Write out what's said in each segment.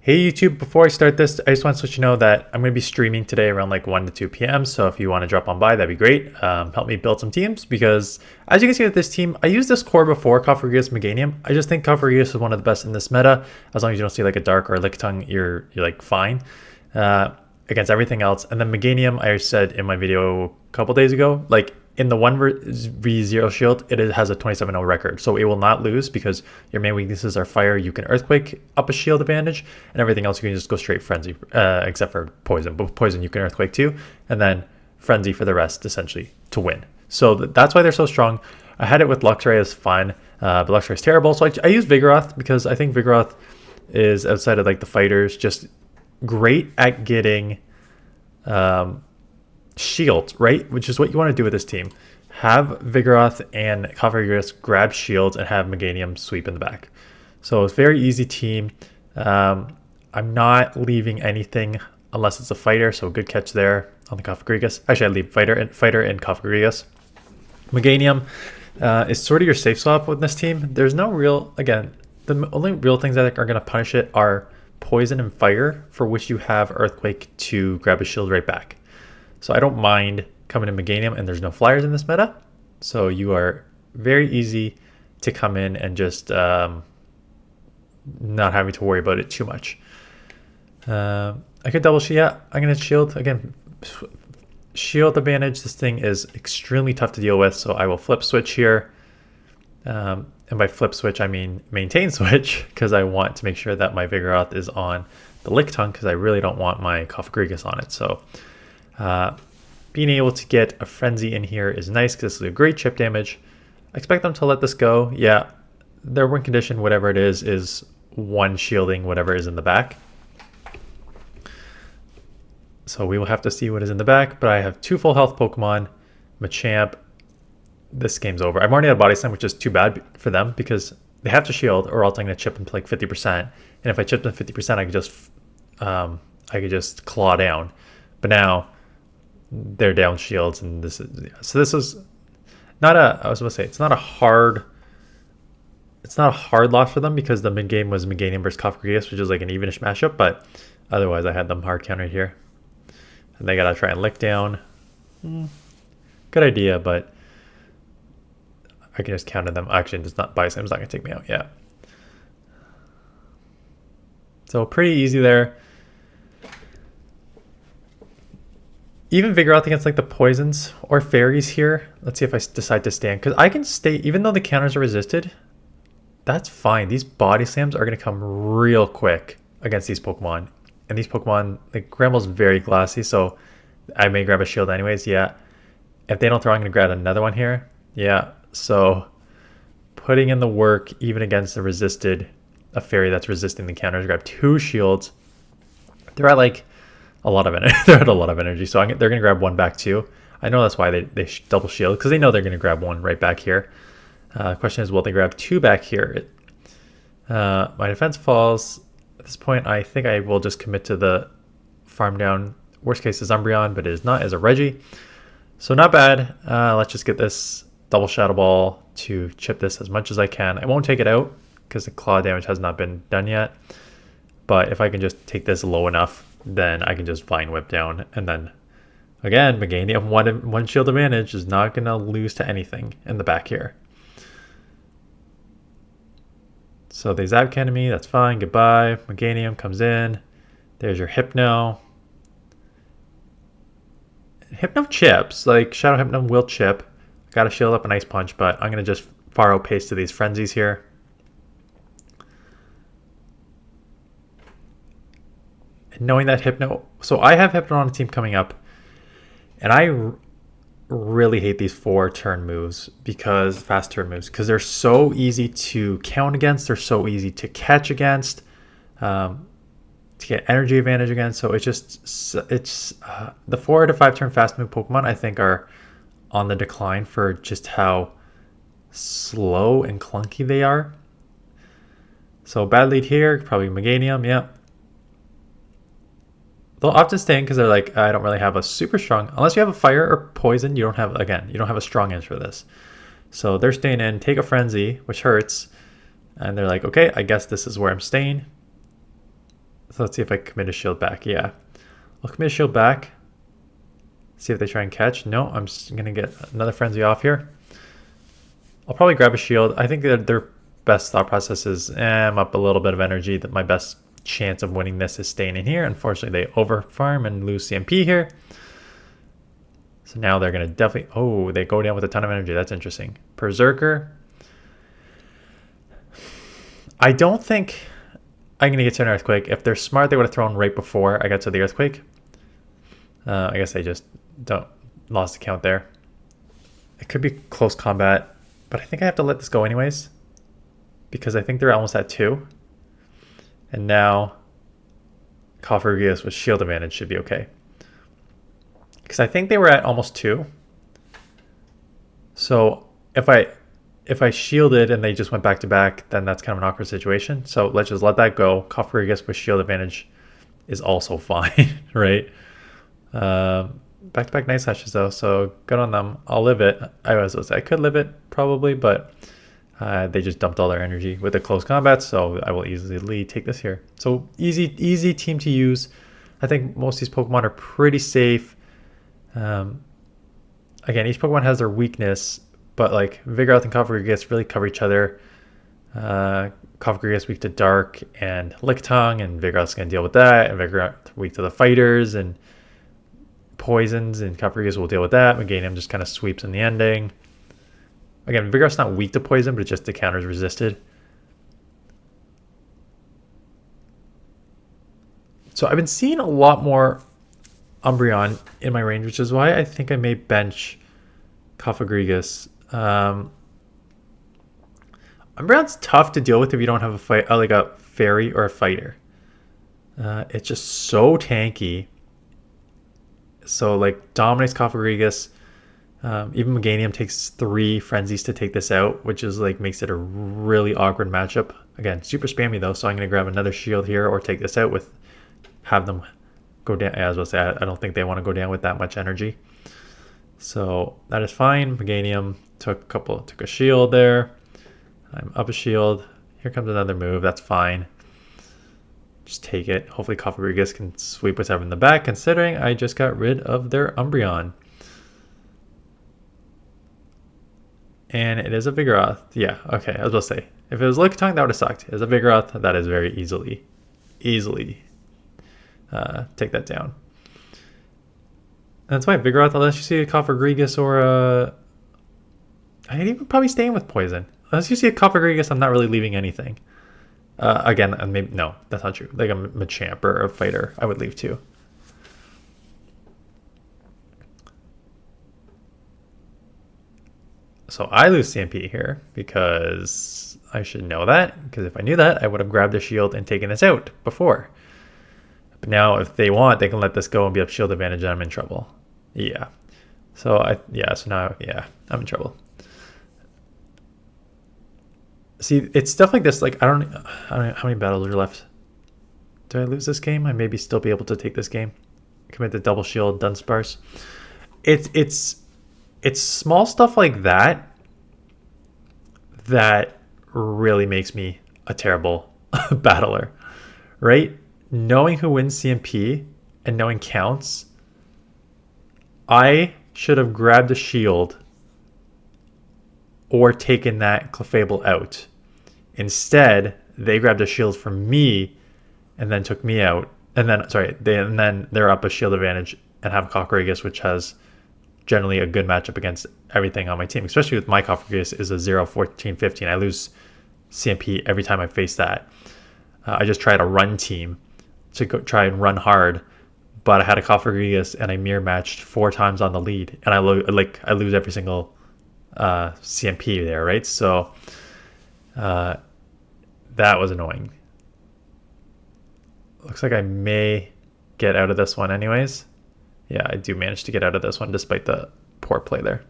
Hey YouTube, before I start this, I just want to let you know that I'm going to be streaming today around like 1 to 2 p.m. So if you want to drop on by, that'd be great. Help me build some teams because as you can see with this team, I used this core before, Cofagrigus Meganium. I just think Cofagrigus is one of the best in this meta. As long as you don't see like a dark or a Lickitung, you're like fine against everything else. And then Meganium, I said in my video a couple days ago, like in the 1v0 shield, it has a 27-0 record. So it will not lose because your main weaknesses are fire. You can Earthquake up a shield advantage, and everything else you can just go straight Frenzy, except for Poison. But Poison you can Earthquake too, and then Frenzy for the rest, essentially, to win. So that's why they're so strong. I had it with Luxray as fun, but Luxray is terrible. So I use Vigoroth because I think Vigoroth is, outside of like the fighters, just great at getting shields, right? Which is what you want to do with this team. Have Vigoroth and Cofagrigus grab shields and have Meganium sweep in the back. So it's a very easy team. I'm not leaving anything unless it's a fighter, so good catch there on the Cofagrigus. Actually, I leave fighter and Cofagrigus. Meganium is sort of your safe swap with this team. There's no real, again, the only real things that are going to punish it are Poison and Fire, for which you have Earthquake to grab a shield right back. So I don't mind coming to Meganium, and there's no flyers in this meta. So you are very easy to come in and just not having to worry about it too much. I could double shield. Yeah, I'm going to shield. Again, shield advantage. This thing is extremely tough to deal with. So I will flip switch here. And by flip switch, I mean maintain switch, because I want to make sure that my Vigoroth is on the Lickitung, because I really don't want my Cofagrigus on it. So being able to get a Frenzy in here is nice because this is a great chip damage. I expect them to let this go. Yeah, their win condition, whatever it is one shielding whatever is in the back. So we will have to see what is in the back, but I have 2 full health Pokemon, Machamp. This game's over. I'm already out of Body Slam, which is too bad for them because they have to shield, or else I'm going to chip them to like 50%. And if I chip them 50%, I could just claw down. But now they're down shields, and this is not a, I was going to say, it's not a hard loss for them because the mid game was Meganium versus Cofagrigus, which is like an evenish matchup, but otherwise I had them hard countered here. And they got to try and lick down. Good idea, but I can just counter them. Actually, it's not Bison. It's not going to take me out. Yeah. So pretty easy there. Even Vigoroth against like the poisons or fairies here. Let's see if I decide to stand. Because I can stay, even though the counters are resisted, that's fine. These body slams are going to come real quick against these Pokemon. And these Pokemon, like Gramble's very glassy, so I may grab a shield anyways. Yeah. If they don't throw, I'm going to grab another one here. Yeah. So putting in the work even against a fairy that's resisting the counters, grab 2 shields. They're at like a lot of energy. They're at a lot of energy, so they're going to grab 1 back too. I know that's why they double shield, because they know they're going to grab 1 right back here. Question is, will they grab 2 back here? My defense falls. At this point, I think I will just commit to the farm down. Worst case is Umbreon, but it is not as a Reggie. So not bad. Let's just get this double Shadow Ball to chip this as much as I can. I won't take it out because the claw damage has not been done yet. But if I can just take this low enough, then I can just Vine Whip down. And then, again, Meganium one shield advantage is not going to lose to anything in the back here. So they Zap Cannon me. That's fine. Goodbye. Meganium comes in. There's your Hypno. Hypno chips. Like, Shadow Hypno will chip. Got to shield up an Ice Punch, but I'm going to just far outpace to these Frenzies here. And knowing that Hypno... So I have Hypno on a team coming up, and I really hate these 4-turn moves, fast turn moves, because they're so easy to count against, they're so easy to catch against, to get energy advantage against. So the 4 to 5 turn fast move Pokemon I think are on the decline for just how slow and clunky they are. So bad lead here, probably Meganium. Yeah. They'll often stay in because they're like, I don't really have a super strong, unless you have a fire or poison, you don't have a strong answer for this. So they're staying in, take a Frenzy, which hurts. And they're like, okay, I guess this is where I'm staying. So let's see if I commit a shield back. Yeah, I'll commit a shield back. See if they try and catch. No, I'm just gonna get another frenzy off here. I'll probably grab a shield. I think that their best thought process is, I'm up a little bit of energy. That my best chance of winning this is staying in here. Unfortunately, they overfarm and lose CMP here. So now they're gonna definitely, oh, they go down with a ton of energy. That's interesting. Berserker. I don't think I'm going to get to an Earthquake. If they're smart, they would have thrown right before I got to the Earthquake. I guess they just lost the count there. It could be close combat, but I think I have to let this go anyways, because I think they're almost at 2. And now Cofagrigus with shield advantage should be okay. Because I think they were at almost 2. So if I shielded and they just went back to back, then that's kind of an awkward situation. So let's just let that go. Cofagrigus with shield advantage is also fine, right? Back to back night slashes though, so good on them. I'll live it. I could live it probably, but they just dumped all their energy with the close combat, so I will easily take this here. So easy team to use. I think most of these Pokemon are pretty safe. Again, each Pokemon has their weakness, but like Vigoroth and Cofagrigus really cover each other. Cofagrigus weak to Dark and Lickitung, and Vigoroth's going to deal with that, and Vigoroth weak to the fighters and poisons, and Cofagrigus will deal with that. Meganium just kind of sweeps in the ending. Again, Vigoroth's not weak to poison, but it's just the counters resisted. So I've been seeing a lot more Umbreon in my range, which is why I think I may bench Cofagrigus. Umbreon's tough to deal with if you don't have like a fairy or a fighter. It's just so tanky. So like dominates Cofagrigus. Even Meganium takes 3 frenzies to take this out, which is like makes it a really awkward matchup. Again, super spammy though, so I'm gonna grab another shield here or take this out with have them go down. As I was about to say, I don't think they want to go down with that much energy. So that is fine. Meganium took a shield there. I'm up a shield. Here comes another move. That's fine. Just take it. Hopefully Cofagrigus can sweep what's ever in the back, considering I just got rid of their Umbreon. And it is a Vigoroth. Yeah, okay. I was about to say, if it was Lickitung, that would have sucked. It's a Vigoroth. That is very easily take that down. That's why Vigoroth, unless you see a Cofagrigus or a... I'd even probably staying with Poison. Unless you see a Cofagrigus, I'm not really leaving anything. Again, maybe no, that's not true. Like a Machamp or a fighter, I would leave too. So I lose CMP here because I should know that. Because if I knew that, I would have grabbed the shield and taken this out before. But now if they want, they can let this go and be up shield advantage and I'm in trouble. Yeah. So now I'm in trouble. See, it's stuff like this. Like I don't know how many battles are left. Do I lose this game? I maybe still be able to take this game. Commit the double shield, dunsparce. It's small stuff like that that really makes me a terrible battler, right? Knowing who wins CMP and knowing counts, I should have grabbed a shield or taken that clefable out. Instead, they grabbed a shield from me and then took me out. And then they're up a shield advantage and have Cofagrigus, which has generally a good matchup against everything on my team, especially with my Cofagrigus is a 0, 14, 15. I lose CMP every time I face that. I just tried a run team to go try and run hard, but I had a Cofagrigus and I mirror matched 4 times on the lead, and I lose every single CMP there, right? So that was annoying. Looks like I may get out of this one anyways. Yeah, I do manage to get out of this one despite the poor play there.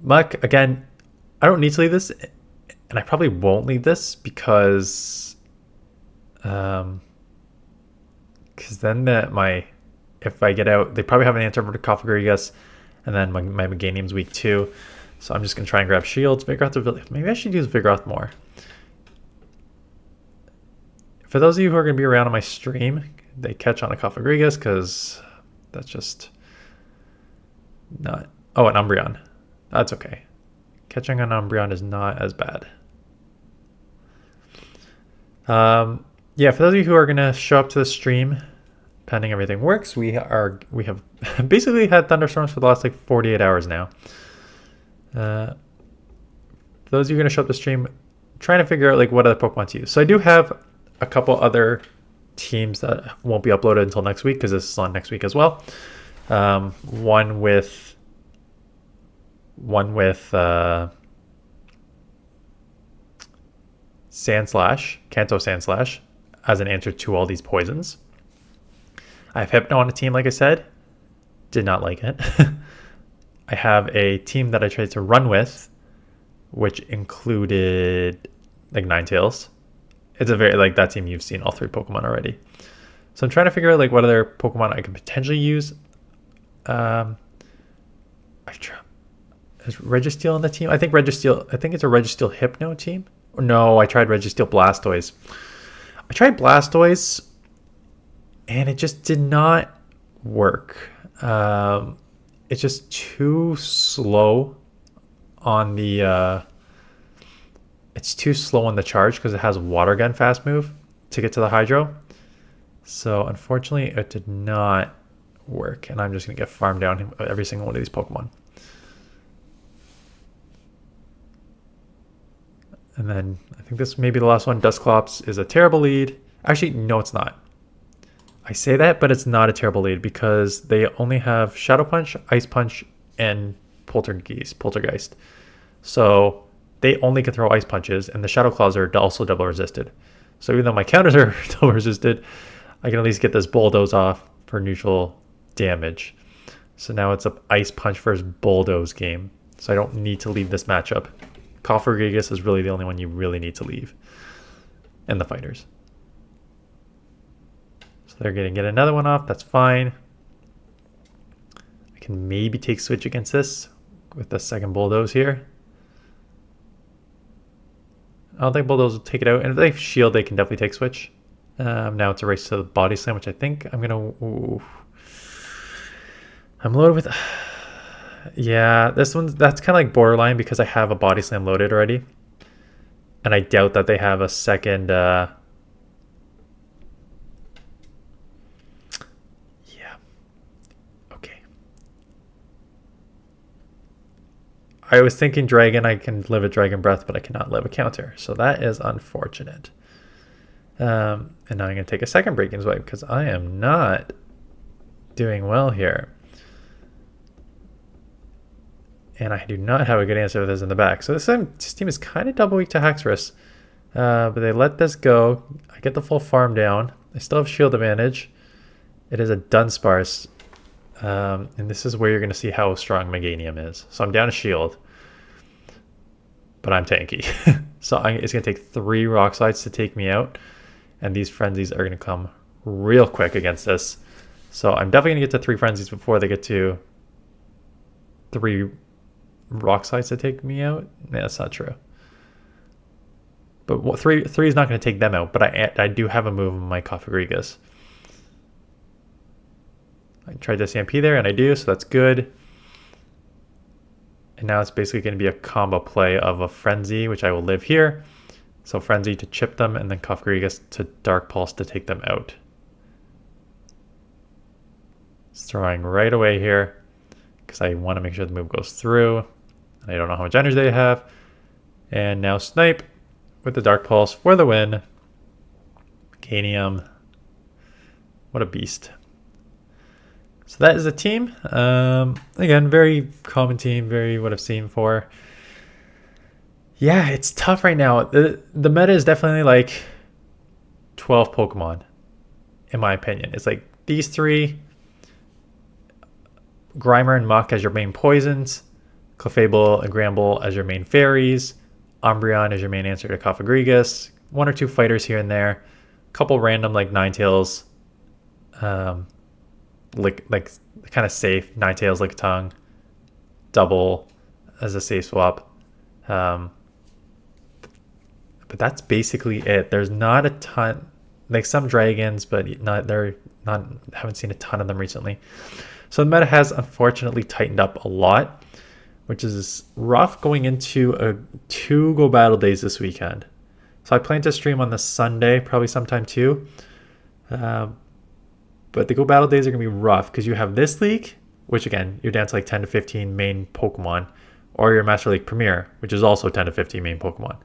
Muck, again, I don't need to leave this, and I probably won't leave this because then if I get out, they probably have an answer for the Cofagrigus, and then my Meganium's weak too. So I'm just going to try and grab shields. Vigoroth, maybe I should use Vigoroth more. For those of you who are going to be around on my stream, they catch on a Cofagrigus because that's just not... Oh, an Umbreon. That's okay. Catching an Umbreon is not as bad. Yeah, for those of you who are going to show up to the stream, pending everything works, we have basically had thunderstorms for the last like 48 hours now. For those of you who are going to show up to the stream, trying to figure out like what other Pokemon to use. So I do have a couple other teams that won't be uploaded until next week because this is on next week as well. One with Sandslash, Kanto Sandslash, as an answer to all these poisons. I have Hypno on a team, like I said. Did not like it. I have a team that I tried to run with, which included like Ninetales. It's a very, like, that team, you've seen all 3 Pokemon already. So I'm trying to figure out like what other Pokemon I could potentially use. I've tried... Is Registeel on the team? I think it's a Registeel Hypno team. No, I tried Registeel Blastoise. I tried Blastoise and it just did not work. It's just too slow on the it's too slow on the charge because it has Water Gun fast move to get to the Hydro. So unfortunately it did not work, and I'm just gonna get farmed down every single one of these Pokemon. And then I think this may be the last one. Dusclops is a terrible lead. Actually, no, it's not. I say that, but it's not a terrible lead because they only have Shadow Punch, Ice Punch, and Poltergeist. So they only can throw Ice Punches, and the Shadow Claws are also double resisted. So even though my counters are double resisted, I can at least get this Bulldoze off for neutral damage. So now it's a Ice Punch versus Bulldoze game. So I don't need to leave this matchup. Cofagrigus is really the only one you really need to leave. And the fighters. So they're going to get another one off. That's fine. I can maybe take switch against this with the second Bulldoze here. I don't think Bulldoze will take it out. And if they shield, they can definitely take switch. Now it's a race to the Body Slam, which I think I'm going to... I'm loaded with... Yeah, that's kind of like borderline because I have a Body Slam loaded already. And I doubt that they have a second... Yeah. Okay. I was thinking Dragon, I can live a Dragon Breath, but I cannot live a counter. So that is unfortunate. And now I'm going to take a second Breaking Swipe because I am not doing well here. And I do not have a good answer for this in the back. So this team is kind of double weak to Haxorus. But they let this go. I get the full farm down. I still have shield advantage. It is a Dunsparce. And this is where you're going to see how strong Meganium is. So I'm down a shield. But I'm tanky. So it's going to take 3 Rock Slides to take me out. And these Frenzies are going to come real quick against this. So I'm definitely going to get to 3 Frenzies before they get to 3 Rock Slides to take me out. Yeah, that's not true. But three is not going to take them out. But I do have a move on my Cofagrigus. I tried to SMP there, and I do, so that's good. And now it's basically going to be a combo play of a Frenzy, which I will live here. So Frenzy to chip them, and then Cofagrigus to Dark Pulse to take them out. It's throwing right away here because I want to make sure the move goes through. And I don't know how much energy they have. And now Snipe with the Dark Pulse for the win. Meganium. What a beast. So that is the team. Again, very common team, very what I've seen before. Yeah, it's tough right now. The meta is definitely like 12 Pokemon, in my opinion. It's like these 3, Grimer and Muck as your main poisons, Clefable and Gramble as your main fairies, Umbreon as your main answer to Cofagrigus, 1 or 2 fighters here and there, a couple random like Ninetales, like kind of safe, Ninetales, Lick Tongue, double as a safe swap. But that's basically it. There's not a ton. like some dragons, but they're not, haven't seen a ton of them recently. So the meta has unfortunately tightened up a lot, which is rough going into 2 Go Battle days this weekend. So I plan to stream on the Sunday, probably sometime too. But the Go Battle days are going to be rough because you have this league, which again, you're down to like 10 to 15 main Pokemon, or your Master League Premier, which is also 10 to 15 main Pokemon.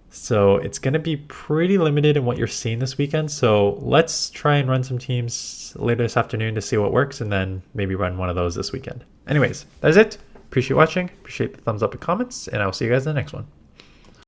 So it's going to be pretty limited in what you're seeing this weekend. So let's try and run some teams later this afternoon to see what works, and then maybe run one of those this weekend. Anyways, that's it. Appreciate watching. Appreciate the thumbs up and comments, and I will see you guys in the next one.